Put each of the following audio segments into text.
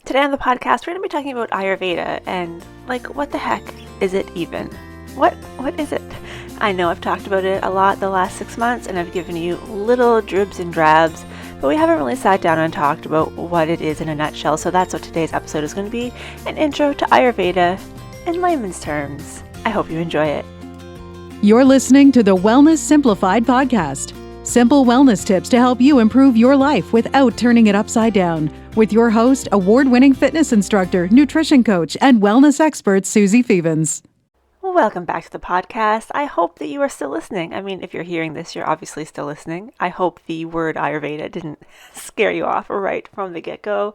Today on the podcast, we're going to be talking about Ayurveda and, what the heck is it even? What is it? I know I've talked about it a lot the last 6 months, and I've given you little dribs and drabs, but we haven't really sat down and talked about what it is in a nutshell, so that's what today's episode is going to be, an intro to Ayurveda in layman's terms. I hope you enjoy it. You're listening to the Wellness Simplified podcast. Simple wellness tips to help you improve your life without turning it upside down. With your host, award-winning fitness instructor, nutrition coach, and wellness expert, Susie Fevens. Welcome back to the podcast. I hope that you are still listening. I mean, if you're hearing this, you're obviously still listening. I hope the word Ayurveda didn't scare you off right from the get-go.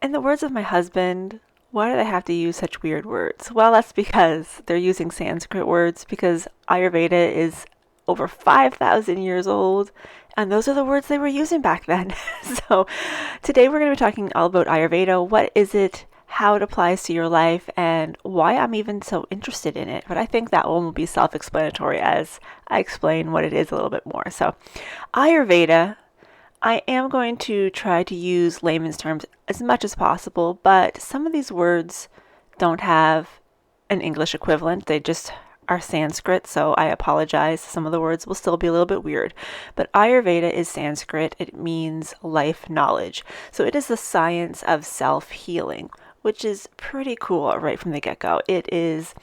In the words of my husband, why do they have to use such weird words? Well, that's because they're using Sanskrit words, because Ayurveda is over 5,000 years old, and those are the words they were using back then. So today we're going to be talking all about Ayurveda. What is it, how it applies to your life, and why I'm even so interested in it. But I think that one will be self-explanatory as I explain what it is a little bit more. So Ayurveda, I am going to try to use layman's terms as much as possible, but some of these words don't have an English equivalent. They just are Sanskrit, so I apologize. Some of the words will still be a little bit weird, but Ayurveda is Sanskrit. It means life knowledge. So it is the science of self-healing, which is pretty cool right from the get-go. It is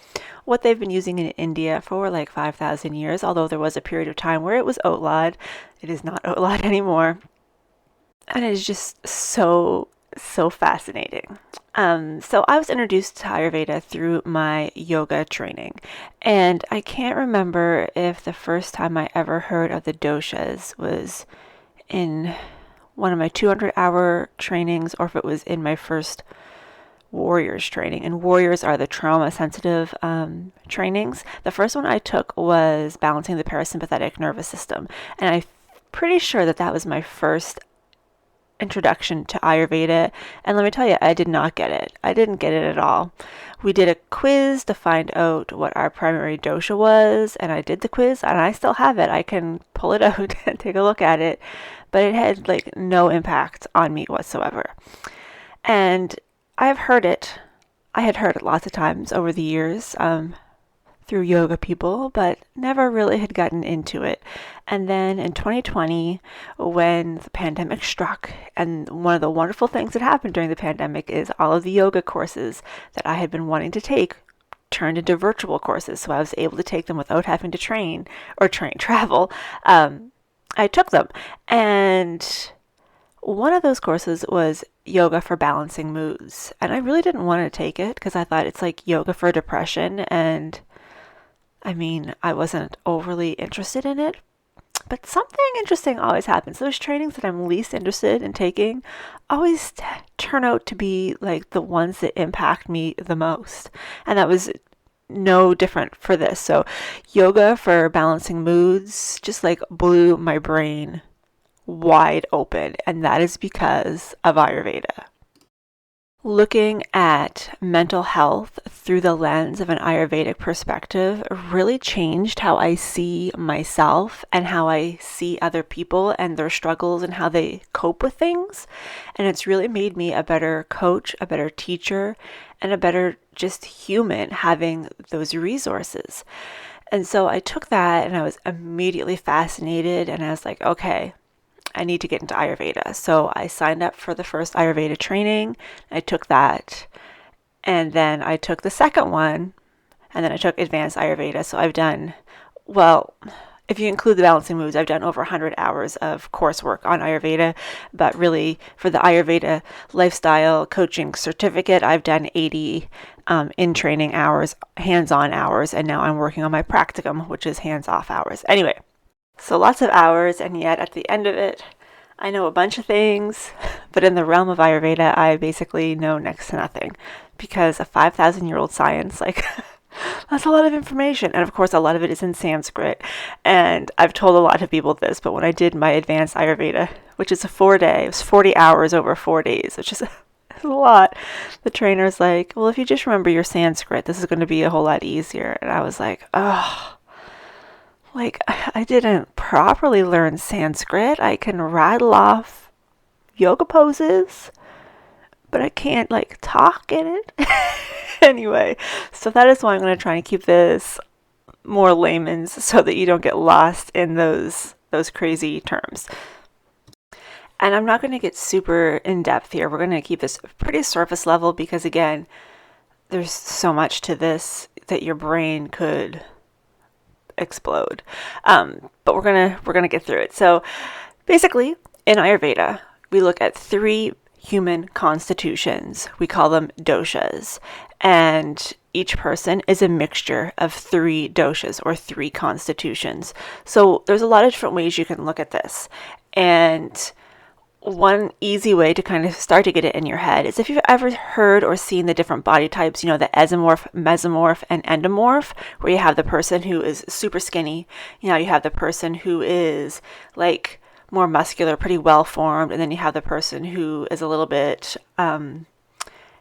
what they've been using in India for 5,000 years, although there was a period of time where it was outlawed. It is not outlawed anymore. And it is just so fascinating. So I was introduced to Ayurveda through my yoga training, and I can't remember if the first time I ever heard of the doshas was in one of my 200-hour trainings, or if it was in my first warriors training. And warriors are the trauma-sensitive trainings. The first one I took was balancing the parasympathetic nervous system, and I'm pretty sure that was my first introduction to Ayurveda, and let me tell you, I did not get it. I didn't get it at all. We did a quiz to find out what our primary dosha was, and I did the quiz, and I still have it. I can pull it out and take a look at it, but it had no impact on me whatsoever. And I had heard it lots of times over the years, through yoga people, but never really had gotten into it. And then in 2020, when the pandemic struck, and one of the wonderful things that happened during the pandemic is all of the yoga courses that I had been wanting to take turned into virtual courses. So I was able to take them without having to travel. I took them. And one of those courses was yoga for balancing moods. And I really didn't want to take it because I thought it's like yoga for depression, and I wasn't overly interested in it, but something interesting always happens. Those trainings that I'm least interested in taking always turn out to be the ones that impact me the most. And that was no different for this. So yoga for balancing moods just blew my brain wide open. And that is because of Ayurveda. Looking at mental health through the lens of an Ayurvedic perspective really changed how I see myself and how I see other people and their struggles and how they cope with things. And it's really made me a better coach, a better teacher, and a better just human having those resources. And so I took that and I was immediately fascinated, and I was like, okay, I need to get into Ayurveda. So I signed up for the first Ayurveda training. I took that, and then I took the second one, and then I took advanced Ayurveda. So I've done, if you include the balancing moods, I've done over 100 hours of coursework on Ayurveda. But really, for the Ayurveda lifestyle coaching certificate, I've done 80 in training hours, hands-on hours, and now I'm working on my practicum, which is hands-off hours. Anyway. So lots of hours, and yet at the end of it, I know a bunch of things, but in the realm of Ayurveda, I basically know next to nothing, because a 5,000-year-old science, that's a lot of information. And of course, a lot of it is in Sanskrit, and I've told a lot of people this, but when I did my advanced Ayurveda, which is a 4-day, it was 40 hours over 4 days, which is a lot. The trainer's like, well, if you just remember your Sanskrit, this is going to be a whole lot easier. And I was like, oh, I didn't properly learn Sanskrit. I can rattle off yoga poses, but but I can't like talk in it. Anyway, so that is why I'm going to try and keep this more layman's so that you don't get lost in those crazy terms. And I'm not going to get super in depth here. We're going to keep this pretty surface level because again, there's so much to this that your brain could explode. But we're gonna get through it. So basically, in Ayurveda, we look at 3 human constitutions. We call them doshas, and each person is a mixture of 3 doshas or 3 constitutions. So there's a lot of different ways you can look at this, and one easy way to kind of start to get it in your head is if you've ever heard or seen the different body types, the esomorph, mesomorph, and endomorph, where you have the person who is super skinny, you have the person who is like more muscular, pretty well formed, and then you have the person who is a little bit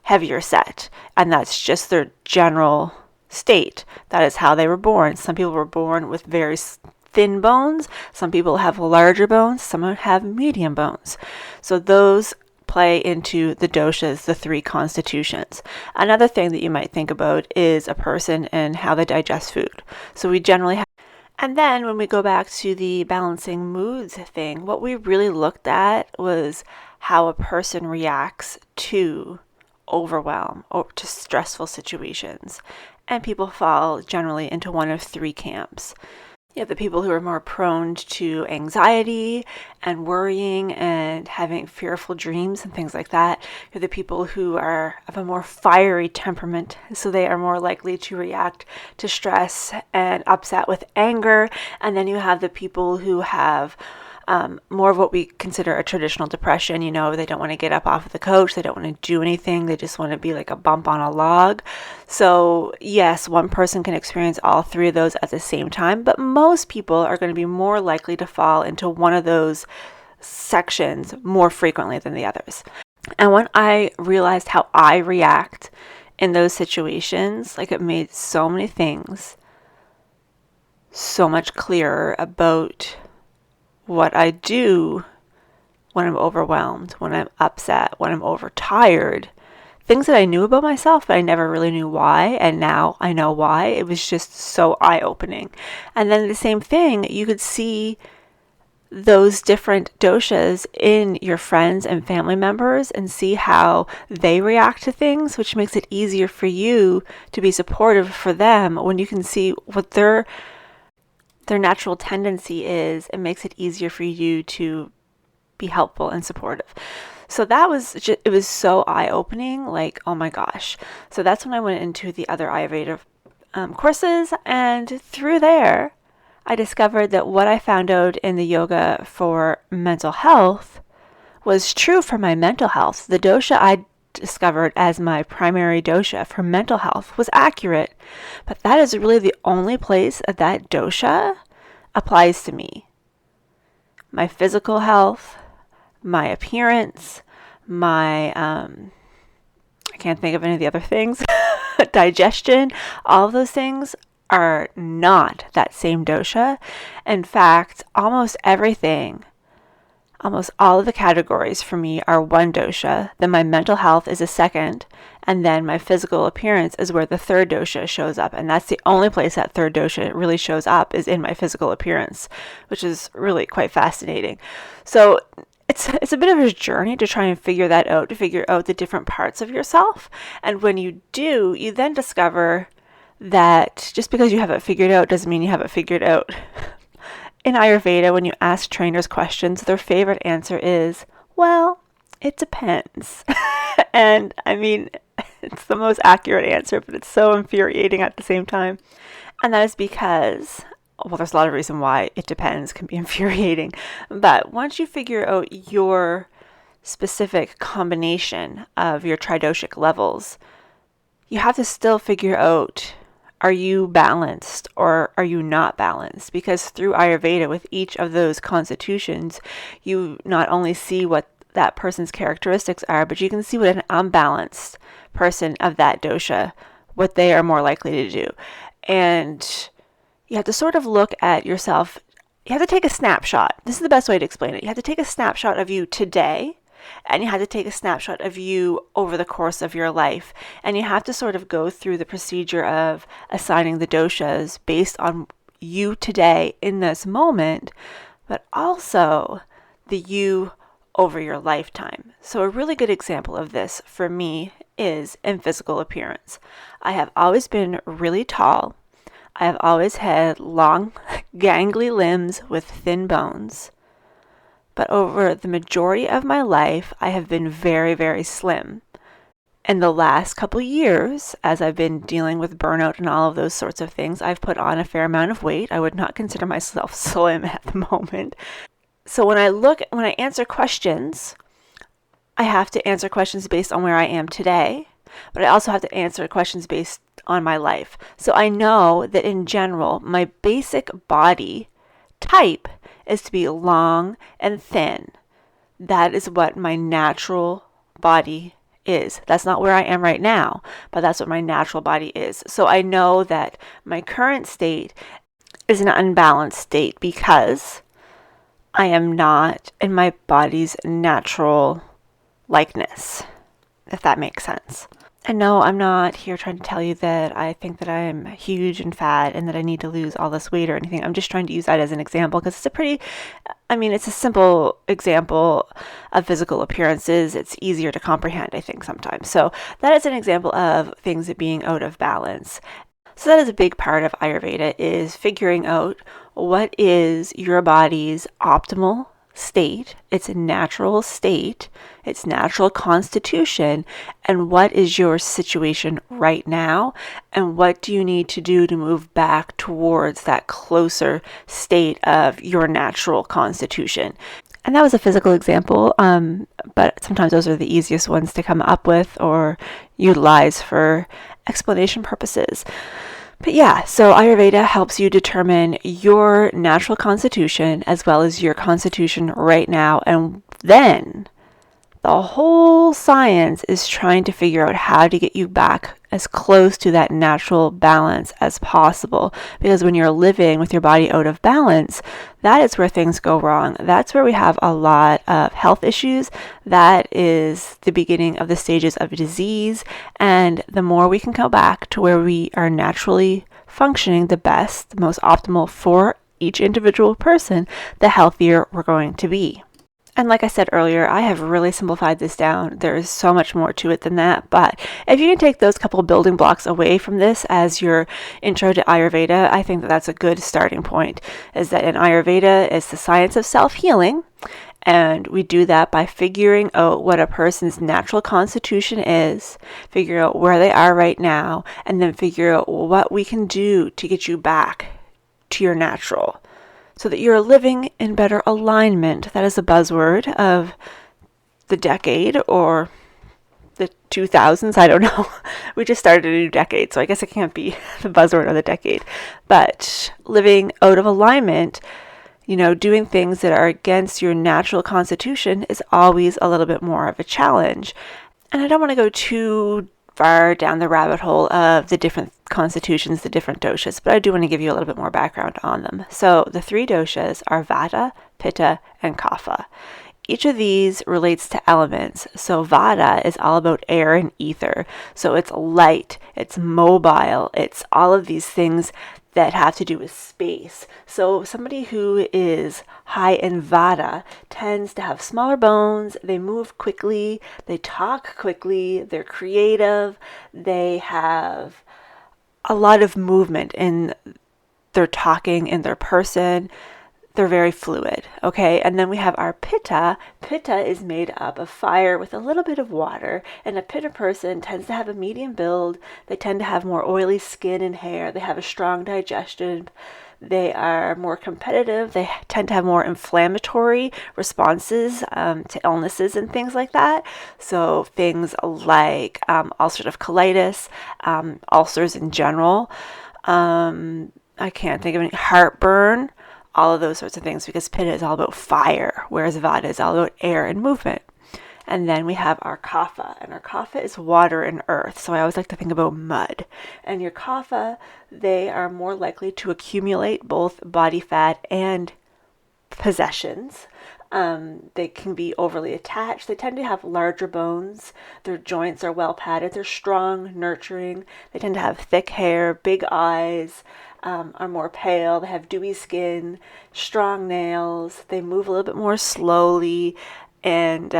heavier set, and that's just their general state. That is how they were born. Some people were born with very thin bones, some people have larger bones, some have medium bones. So those play into the doshas, the 3 constitutions. Another thing that you might think about is a person and how they digest food. So we generally have, and then when we go back to the balancing moods thing, what we really looked at was how a person reacts to overwhelm or to stressful situations. And people fall generally into one of 3 camps. You have the people who are more prone to anxiety and worrying and having fearful dreams and things like that. You have the people who are of a more fiery temperament, so they are more likely to react to stress and upset with anger. And then you have the people who have more of what we consider a traditional depression. They don't want to get up off of the couch. They don't want to do anything. They just want to be like a bump on a log. So yes, one person can experience all 3 of those at the same time, but most people are going to be more likely to fall into one of those sections more frequently than the others. And when I realized how I react in those situations, like it made so many things so much clearer about what I do when I'm overwhelmed, when I'm upset, when I'm overtired. Things that I knew about myself, but I never really knew why. And now I know why. It was just so eye-opening. And then the same thing, you could see those different doshas in your friends and family members and see how they react to things, which makes it easier for you to be supportive for them when you can see what their natural tendency is. It makes it easier for you to be helpful and supportive. So that was just, it was so eye-opening, like, oh my gosh. So that's when I went into the other Ayurveda courses, and through there, I discovered that what I found out in the yoga for mental health was true for my mental health. The dosha I discovered as my primary dosha for mental health was accurate, but that is really the only place that dosha applies to me. My physical health, my appearance, my I can't think of any of the other things, digestion, all of those things are not that same dosha. In fact, almost everything, almost all of the categories for me are one dosha, then my mental health is a second, and then my physical appearance is where the third dosha shows up. And that's the only place that third dosha really shows up, is in my physical appearance, which is really quite fascinating. So it's a bit of a journey to try and figure that out, to figure out the different parts of yourself. And when you do, you then discover that just because you have it figured out doesn't mean you have it figured out. In Ayurveda, when you ask trainers questions, their favorite answer is, well, it depends. And I mean, it's the most accurate answer, but it's so infuriating at the same time. And that is because, well, there's a lot of reason why it depends can be infuriating. But once you figure out your specific combination of your tridoshic levels, you have to still figure out, are you balanced or are you not balanced? Because through Ayurveda, with each of those constitutions, you not only see what that person's characteristics are, but you can see what an unbalanced person of that dosha, what they are more likely to do. And you have to sort of look at yourself. You have to take a snapshot. This is the best way to explain it. You have to take a snapshot of you today and you have to take a snapshot of you over the course of your life. And you have to sort of go through the procedure of assigning the doshas based on you today in this moment, but also the you over your lifetime. So a really good example of this for me is in physical appearance. I have always been really tall. I have always had long, gangly limbs with thin bones. But over the majority of my life, I have been very, very slim. In the last couple years, as I've been dealing with burnout and all of those sorts of things, I've put on a fair amount of weight. I would not consider myself slim at the moment. So when I answer questions, I have to answer questions based on where I am today, but I also have to answer questions based on my life. So I know that in general, my basic body type is to be long and thin. That is what my natural body is. That's not where I am right now, but that's what my natural body is. So I know that my current state is an unbalanced state because I am not in my body's natural likeness, if that makes sense. And no, I'm not here trying to tell you that I think that I'm huge and fat and that I need to lose all this weight or anything. I'm just trying to use that as an example because it's a simple example of physical appearances. It's easier to comprehend, I think, sometimes. So that is an example of things being out of balance. So that is a big part of Ayurveda, is figuring out what is your body's optimal state, its natural state, its natural constitution, and what is your situation right now, and what do you need to do to move back towards that closer state of your natural constitution. And that was a physical example, but sometimes those are the easiest ones to come up with or utilize for explanation purposes. But yeah, so Ayurveda helps you determine your natural constitution as well as your constitution right now. And then the whole science is trying to figure out how to get you back as close to that natural balance as possible. Because when you're living with your body out of balance, that is where things go wrong. That's where we have a lot of health issues. That is the beginning of the stages of disease. And the more we can go back to where we are naturally functioning the best, the most optimal for each individual person, the healthier we're going to be. And like I said earlier, I have really simplified this down. There is so much more to it than that. But if you can take those couple building blocks away from this as your intro to Ayurveda, I think that that's a good starting point. Is that in Ayurveda is the science of self-healing. And we do that by figuring out what a person's natural constitution is, figure out where they are right now, and then figure out what we can do to get you back to your natural, so that you're living in better alignment. That is a buzzword of the decade or the 2000s. I don't know. We just started a new decade, so I guess it can't be the buzzword of the decade. But living out of alignment, doing things that are against your natural constitution is always a little bit more of a challenge. And I don't want to go too far down the rabbit hole of the different constitutions, the different doshas, but I do want to give you a little bit more background on them. So the three doshas are Vata, Pitta, and Kapha. Each of these relates to elements. So Vata is all about air and ether. So it's light, it's mobile, it's all of these things that have to do with space. So somebody who is high in Vata tends to have smaller bones, they move quickly, they talk quickly, they're creative, they have a lot of movement in their talking, in their person. They're very fluid, okay? And then we have our Pitta. Pitta is made up of fire with a little bit of water, and a Pitta person tends to have a medium build. They tend to have more oily skin and hair. They have a strong digestion. They are more competitive. They tend to have more inflammatory responses to illnesses and things like that. So things like ulcerative colitis, ulcers in general. I can't think of any, heartburn, all of those sorts of things, because Pitta is all about fire, whereas Vata is all about air and movement. And then we have our Kapha, and our Kapha is water and earth. So I always like to think about mud. And your Kapha, they are more likely to accumulate both body fat and possessions. They can be overly attached. They tend to have larger bones. Their joints are well padded. They're strong, nurturing. They tend to have thick hair, big eyes, are more pale. They have dewy skin, strong nails. They move a little bit more slowly, and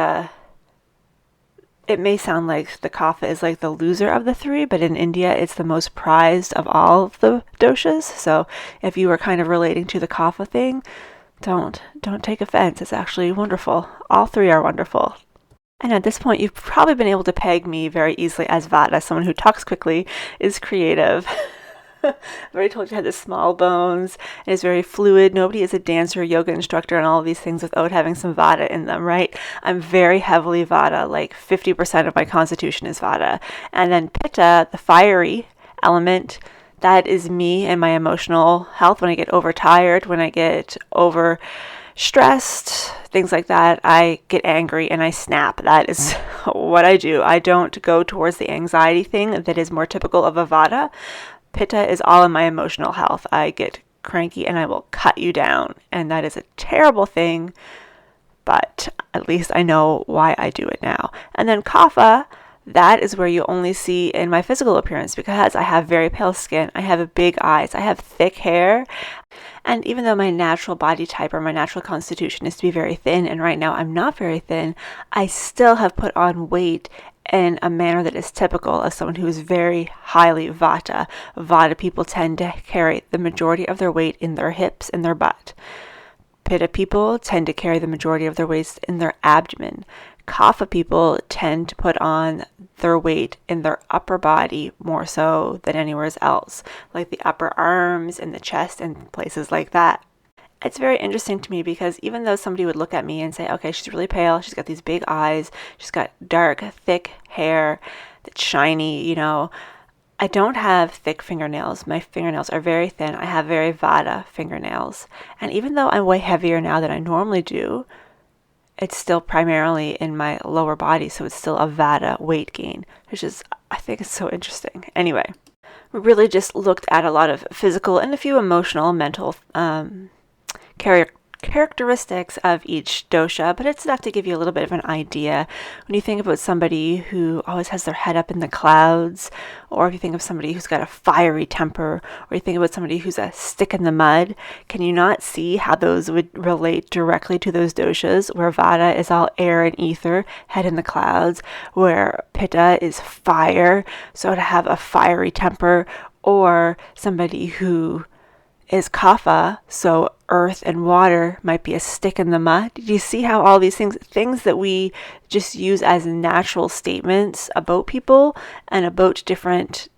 it may sound like the kapha is like the loser of the three, but in India, it's the most prized of all of the doshas. So if you were kind of relating to the kapha thing, don't take offense. It's actually wonderful. All three are wonderful. And at this point, you've probably been able to peg me very easily as Vata, someone who talks quickly, is creative. I've already told you I had the small bones, and is very fluid. Nobody is a dancer, yoga instructor, and all of these things without having some Vata in them, right? I'm very heavily Vata, like 50% of my constitution is Vata. And then Pitta, the fiery element, that is me and my emotional health. When I get overtired, when I get overstressed, things like that, I get angry and I snap. That is what I do. I don't go towards the anxiety thing that is more typical of a Vata. Pitta is all in my emotional health. I get cranky and I will cut you down. And that is a terrible thing, but at least I know why I do it now. And then Kapha, that is where you only see in my physical appearance, because I have very pale skin, I have big eyes, I have thick hair. And even though my natural body type or my natural constitution is to be very thin, and right now I'm not very thin, I still have put on weight in a manner that is typical of someone who is very highly Vata. Vata people tend to carry the majority of their weight in their hips and their butt. Pitta people tend to carry the majority of their weight in their abdomen. Kapha people tend to put on their weight in their upper body more so than anywhere else, like the upper arms and the chest and places like that. It's very interesting to me because even though somebody would look at me and say, okay, she's really pale, she's got these big eyes, she's got dark, thick hair that's shiny, I don't have thick fingernails. My fingernails are very thin. I have very Vata fingernails. And even though I'm way heavier now than I normally do, it's still primarily in my lower body, so it's still a Vata weight gain, which is, I think it's so interesting. Anyway, we really just looked at a lot of physical and a few emotional, mental characteristics of each dosha, but it's enough to give you a little bit of an idea. When you think about somebody who always has their head up in the clouds, or if you think of somebody who's got a fiery temper, or you think about somebody who's a stick in the mud, can you not see how those would relate directly to those doshas, where Vata is all air and ether, head in the clouds, where Pitta is fire, so to have a fiery temper, or somebody who is Kapha, so earth and water, might be a stick in the mud. Do you see how all these things that we just use as natural statements about people and about different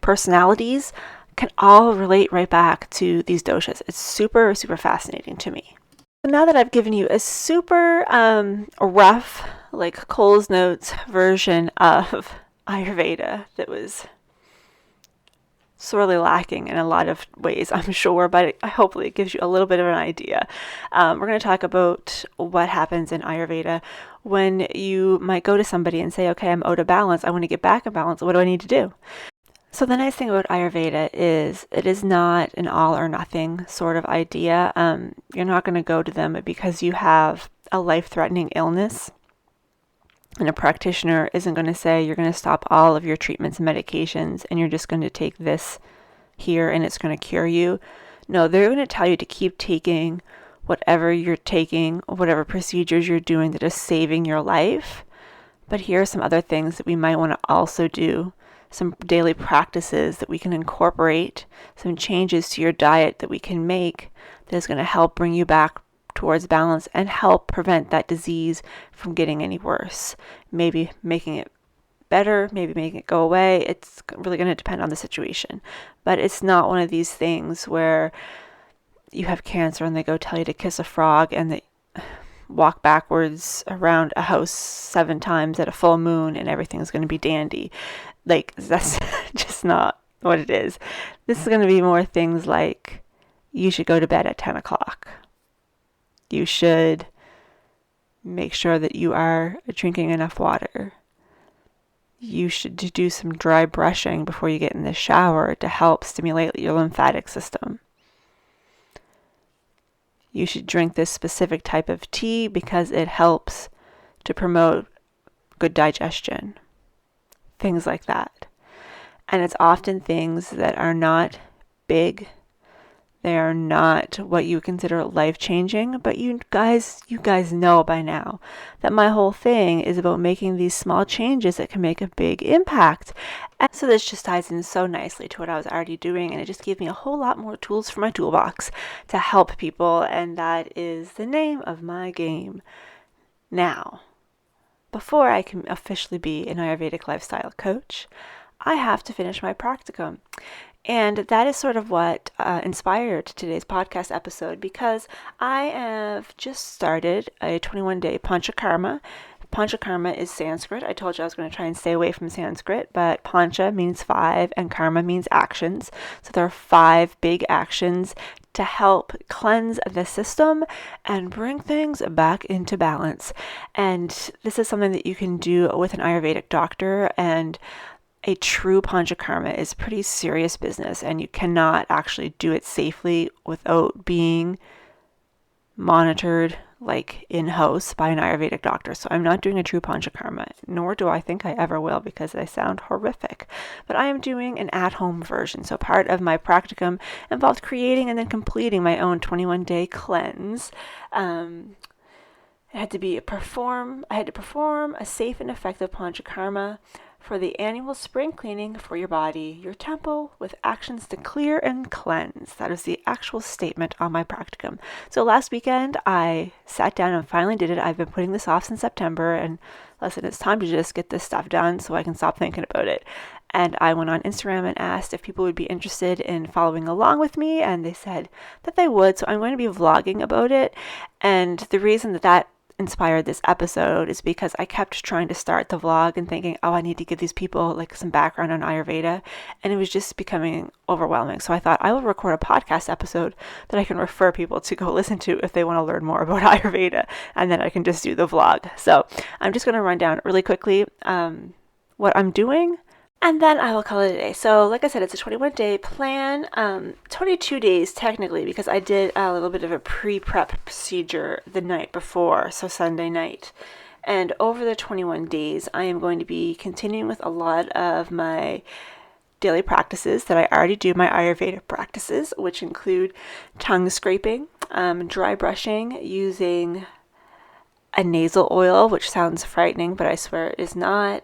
personalities can all relate right back to these doshas? It's super, super fascinating to me. So now that I've given you a super rough, like Cole's Notes version of Ayurveda that was sorely lacking in a lot of ways, I'm sure, but hopefully it gives you a little bit of an idea. We're going to talk about what happens in Ayurveda when you might go to somebody and say, okay, I'm out of balance. I want to get back in balance. What do I need to do? So the nice thing about Ayurveda is it is not an all or nothing sort of idea. You're not going to go to them because you have a life-threatening illness. And a practitioner isn't going to say you're going to stop all of your treatments and medications and you're just going to take this here and it's going to cure you. No, they're going to tell you to keep taking whatever you're taking, whatever procedures you're doing that is saving your life. But here are some other things that we might want to also do, some daily practices that we can incorporate, some changes to your diet that we can make that is going to help bring you back towards balance and help prevent that disease from getting any worse. Maybe making it better, maybe making it go away. It's really going to depend on the situation. But it's not one of these things where you have cancer and they go tell you to kiss a frog and they walk backwards around a house 7 times at a full moon and everything's going to be dandy. Like, that's just not what it is. This is going to be more things like you should go to bed at 10 o'clock. You should make sure that you are drinking enough water. You should do some dry brushing before you get in the shower to help stimulate your lymphatic system. you should drink this specific type of tea because it helps to promote good digestion. Things like that. And it's often things that are not big. They are not what you consider life-changing, but you guys know by now that my whole thing is about making these small changes that can make a big impact. And so this just ties in so nicely to what I was already doing, and it just gave me a whole lot more tools for my toolbox to help people, and that is the name of my game. Now, before I can officially be an Ayurvedic lifestyle coach, I have to finish my practicum. And that is sort of what inspired today's podcast episode, because I have just started a 21-day Panchakarma. Panchakarma is Sanskrit. I told you I was going to try and stay away from Sanskrit, but Pancha means 5 and Karma means actions. So there are 5 big actions to help cleanse the system and bring things back into balance. And this is something that you can do with an Ayurvedic doctor, and a true panchakarma is pretty serious business, and you cannot actually do it safely without being monitored like in-house by an Ayurvedic doctor. So I'm not doing a true panchakarma, nor do I think I ever will, because they sound horrific. But I am doing an at-home version. So part of my practicum involved creating and then completing my own 21-day cleanse. I had to perform a safe and effective panchakarma for the annual spring cleaning for your body, your temple, with actions to clear and cleanse. That is the actual statement on my practicum. So last weekend, I sat down and finally did it. I've been putting this off since September, and listen, it's time to just get this stuff done so I can stop thinking about it. And I went on Instagram and asked if people would be interested in following along with me, and they said that they would. So I'm going to be vlogging about it. And the reason that inspired this episode is because I kept trying to start the vlog and thinking, I need to give these people like some background on Ayurveda, and it was just becoming overwhelming. So I thought I will record a podcast episode that I can refer people to go listen to if they want to learn more about Ayurveda, and then I can just do the vlog. So I'm just going to run down really quickly what I'm doing, and then I will call it a day. So like I said, it's a 21-day plan, 22 days technically, because I did a little bit of a pre-prep procedure the night before, so Sunday night. And over the 21 days, I am going to be continuing with a lot of my daily practices that I already do, my Ayurveda practices, which include tongue scraping, dry brushing, using a nasal oil, which sounds frightening, but I swear it is not,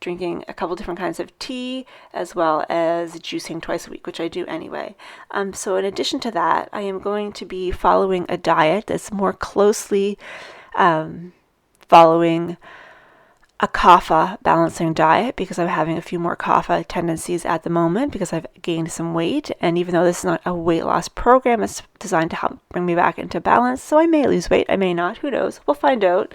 drinking a couple different kinds of tea, as well as juicing twice a week, which I do anyway. So in addition to that, I am going to be following a diet that's more closely following a kapha balancing diet, because I'm having a few more kapha tendencies at the moment because I've gained some weight. And even though this is not a weight loss program, it's designed to help bring me back into balance. So I may lose weight, I may not, who knows? We'll find out.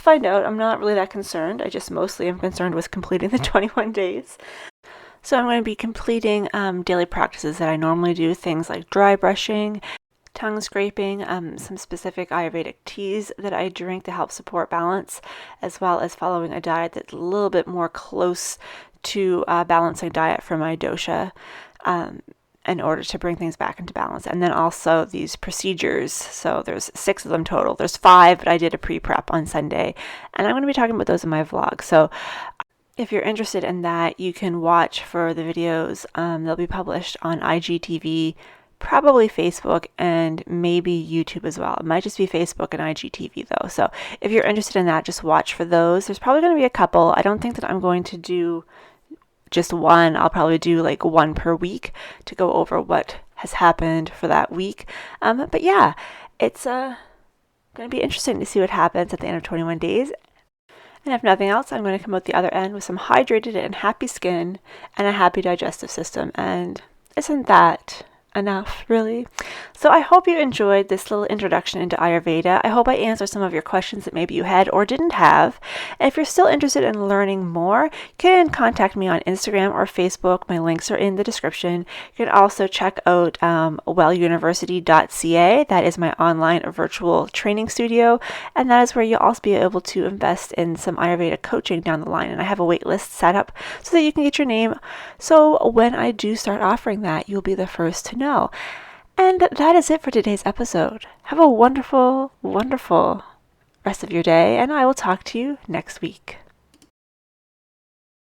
I'm not really that concerned. I just mostly am concerned with completing the 21 days. So I'm going to be completing daily practices that I normally do, things like dry brushing, tongue scraping, some specific Ayurvedic teas that I drink to help support balance, as well as following a diet that's a little bit more close to a balancing diet for my dosha, in order to bring things back into balance. And then also these procedures. So there's 6 of them total. There's 5, but I did a pre-prep on Sunday, and I'm going to be talking about those in my vlog. So if you're interested in that, you can watch for the videos. They'll be published on IGTV, probably Facebook, and maybe YouTube as well. It might just be Facebook and IGTV though. So if you're interested in that, just watch for those. There's probably going to be a couple. I don't think that I'm going to do just one. I'll probably do like one per week to go over what has happened for that week. But yeah, it's going to be interesting to see what happens at the end of 21 days. And if nothing else, I'm going to come out the other end with some hydrated and happy skin and a happy digestive system. And isn't that enough, really? So I hope you enjoyed this little introduction into Ayurveda. I hope I answered some of your questions that maybe you had or didn't have. And if you're still interested in learning more, you can contact me on Instagram or Facebook. My links are in the description. You can also check out welluniversity.ca. That is my online virtual training studio, and that is where you'll also be able to invest in some Ayurveda coaching down the line. And I have a wait list set up so that you can get your name. So when I do start offering that, you'll be the first to know. And that is it for today's episode. Have a wonderful, wonderful rest of your day, and I will talk to you next week.